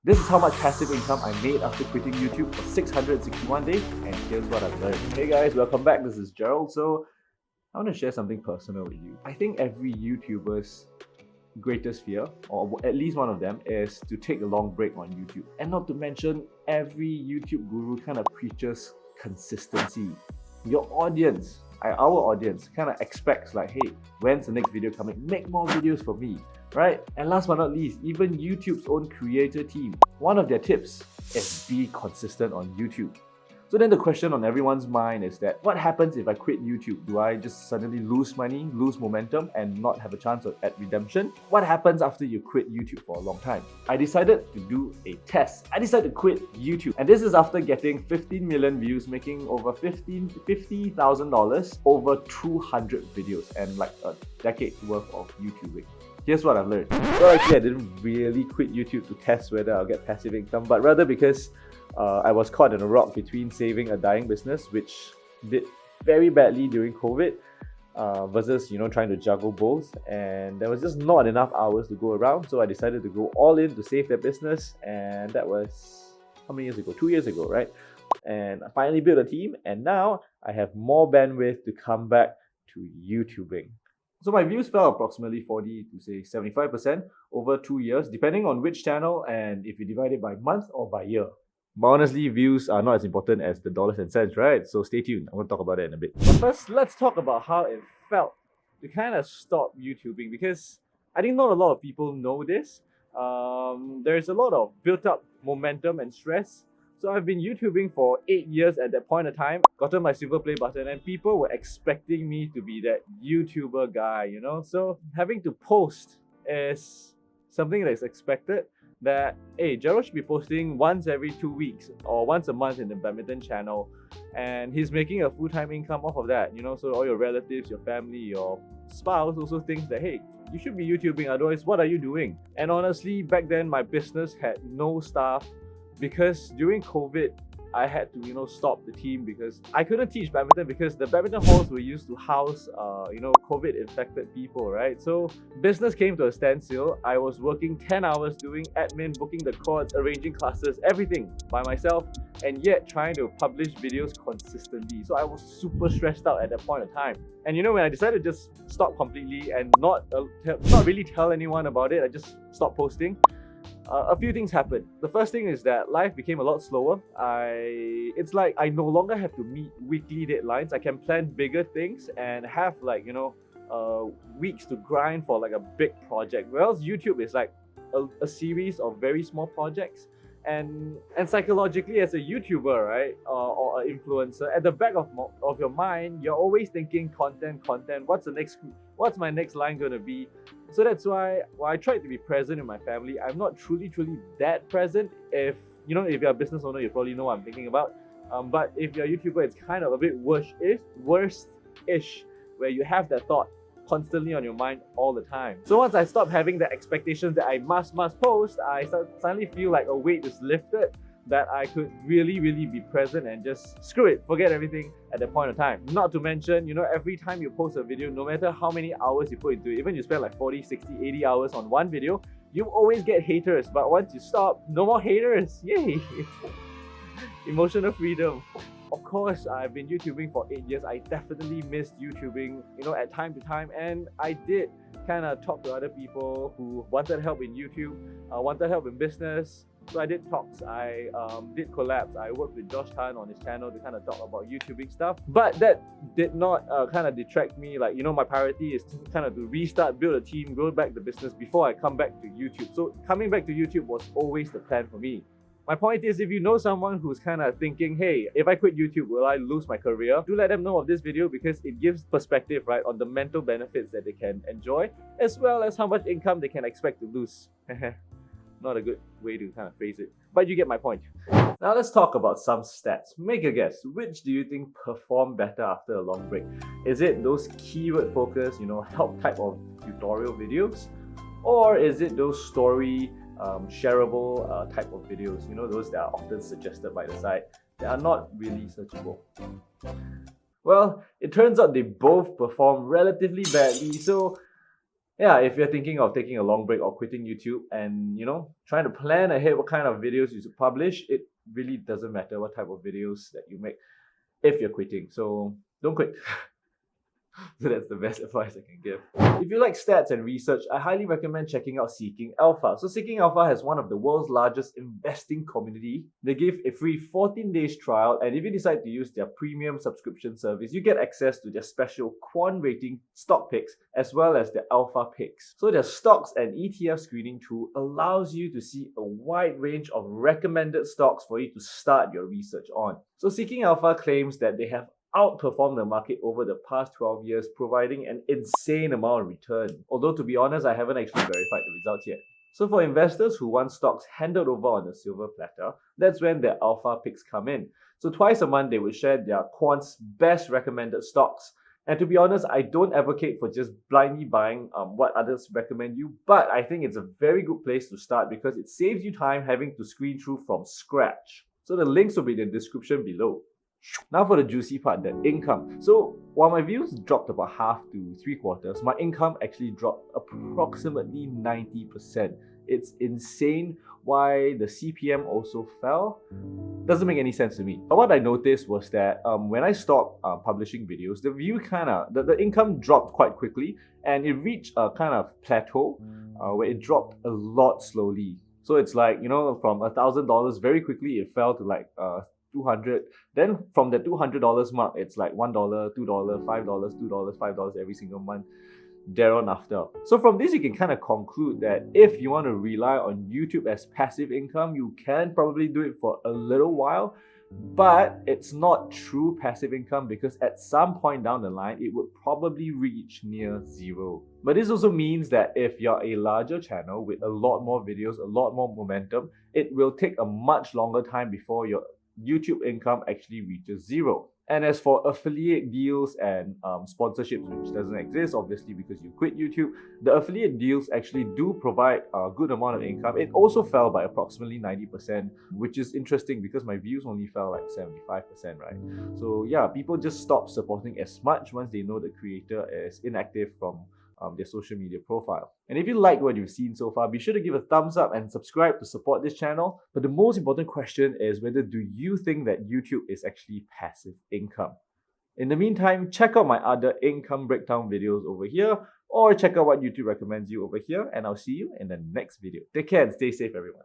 This is how much passive income I made after quitting YouTube for 661 days, and here's what I've learned. Hey guys, welcome back. This is Gerald. So I want to share something personal with you. I think every YouTuber's greatest fear, or at least one of them, is to take a long break on YouTube. And not to mention, every YouTube guru kind of preaches consistency. Your audience, our audience, kind of expects like, hey, when's the next video coming? Make more videos for me, right? And last but not least, even YouTube's own creator team, one of their tips is be consistent on YouTube. So then the question on everyone's mind is that, what happens if I quit YouTube? Do I just suddenly lose money, lose momentum, and not have a chance at redemption? What happens after you quit YouTube for a long time? I decided to do a test. I decided to quit YouTube. And this is after getting 15 million views, making over $50,000, over 200 videos, and like a decade worth of YouTubing. Here's what I've learned. Well, actually, I didn't really quit YouTube to test whether I'll get passive income, but rather because I was caught in a rock between saving a dying business, which did very badly during COVID, versus trying to juggle both, and there was just not enough hours to go around. So I decided to go all in to save that business, and that was how many years ago? 2 years ago, right? And I finally built a team, and now I have more bandwidth to come back to YouTubing. So my views fell approximately 40 to say 75% over 2 years, depending on which channel and if you divide it by month or by year. But honestly, views are not as important as the dollars and cents, right? So stay tuned. I'm going to talk about that in a bit. But first, let's talk about how it felt to kind of stop YouTubing, because I think not a lot of people know this. There's a lot of built-up momentum and stress. So I've been YouTubing for 8 years at that point of time, gotten my silver play button, and people were expecting me to be that YouTuber guy, So having to post is something that's expected. That, hey, Gerald should be posting once every 2 weeks or once a month in the badminton channel, and he's making a full-time income off of that, So all your relatives, your family, your spouse also thinks that, hey, you should be YouTubing, otherwise what are you doing? And honestly, back then my business had no staff, because during COVID, I had to, stop the team because I couldn't teach badminton because the badminton halls were used to house, COVID-infected people, right? So business came to a standstill. I was working 10 hours doing admin, booking the courts, arranging classes, everything by myself, and yet trying to publish videos consistently. So I was super stressed out at that point of time. And when I decided to just stop completely and not really tell anyone about it, I just stopped posting. A few things happened. The first thing is that life became a lot slower. It's like I no longer have to meet weekly deadlines. I can plan bigger things and have weeks to grind for like a big project. Whereas YouTube is like a series of very small projects. And psychologically, as a YouTuber, right, or an influencer, at the back of your mind, you're always thinking content. What's my next line gonna be? So that's why I tried to be present in my family. I'm not truly that present. If you're a business owner, you probably know what I'm thinking about. But if you're a YouTuber, it's kind of a bit worse-ish, where you have that thought constantly on your mind all the time. So once I stopped having the expectations that I must post, I suddenly feel like a weight is lifted, that I could really be present and just screw it, forget everything at that point of time. Not to mention, every time you post a video, no matter how many hours you put into it, even you spend like 40, 60, 80 hours on one video, you always get haters. But once you stop, no more haters. Yay! Emotional freedom. Of course, I've been YouTubing for 8 years. I definitely missed YouTubing, at time to time. And I did kind of talk to other people who wanted help in YouTube, wanted help in business. So I did talks, I did collabs. I worked with Josh Tan on his channel to kind of talk about YouTubing stuff. But that did not kind of detract me. Like, my priority is to kind of to restart, build a team, grow back the business before I come back to YouTube. So coming back to YouTube was always the plan for me. My point is, if you know someone who's kind of thinking, hey, if I quit YouTube, will I lose my career? Do let them know of this video, because it gives perspective, right, on the mental benefits that they can enjoy, as well as how much income they can expect to lose. Not a good way to kind of phrase it, but you get my point. Now let's talk about some stats. Make a guess. Which do you think perform better after a long break? Is it those keyword focused, help type of tutorial videos? Or is it those story, shareable type of videos, those that are often suggested by the site, that are not really searchable? Well, it turns out they both perform relatively badly. So Yeah, if you're thinking of taking a long break or quitting YouTube and, trying to plan ahead what kind of videos you should publish, it really doesn't matter what type of videos that you make if you're quitting. So don't quit. So that's the best advice I can give. If you like stats and research, I highly recommend checking out Seeking Alpha. So Seeking Alpha has one of the world's largest investing community. They give a free 14 days trial, and if you decide to use their premium subscription service, you get access to their special quant rating stock picks as well as their alpha picks. So their stocks and ETF screening tool allows you to see a wide range of recommended stocks for you to start your research on. So Seeking Alpha claims that they have outperformed the market over the past 12 years, providing an insane amount of return. Although, to be honest, I haven't actually verified the results yet. So for investors who want stocks handed over on a silver platter, that's when their alpha picks come in. So twice a month, they will share their quant's best recommended stocks. And to be honest, I don't advocate for just blindly buying what others recommend you, but I think it's a very good place to start because it saves you time having to screen through from scratch. So the links will be in the description below. Now for the juicy part, the income. So while my views dropped about half to 3/4, my income actually dropped approximately 90%. It's insane why the CPM also fell. Doesn't make any sense to me. But what I noticed was that when I stopped publishing videos, the income dropped quite quickly, and it reached a kind of plateau where it dropped a lot slowly. So it's like, from $1,000 very quickly it fell to like 200. Then from the $200 mark, it's like $1, $2, $5, $2, $5 every single month thereafter. So from this, you can kind of conclude that if you want to rely on YouTube as passive income, you can probably do it for a little while, but it's not true passive income because at some point down the line, it would probably reach near zero. But this also means that if you're a larger channel with a lot more videos, a lot more momentum, it will take a much longer time before your YouTube income actually reaches zero. And as for affiliate deals and sponsorships, which doesn't exist obviously because you quit YouTube, the affiliate deals actually do provide a good amount of income. It also fell by approximately 90%, which is interesting because my views only fell like 75%, right? So yeah, people just stop supporting as much once they know the creator is inactive from their social media profile. And if you like what you've seen so far, be sure to give a thumbs up and subscribe to support this channel. But the most important question is whether do you think that YouTube is actually passive income? In the meantime, check out my other income breakdown videos over here, or check out what YouTube recommends you over here, and I'll see you in the next video. Take care and stay safe, everyone.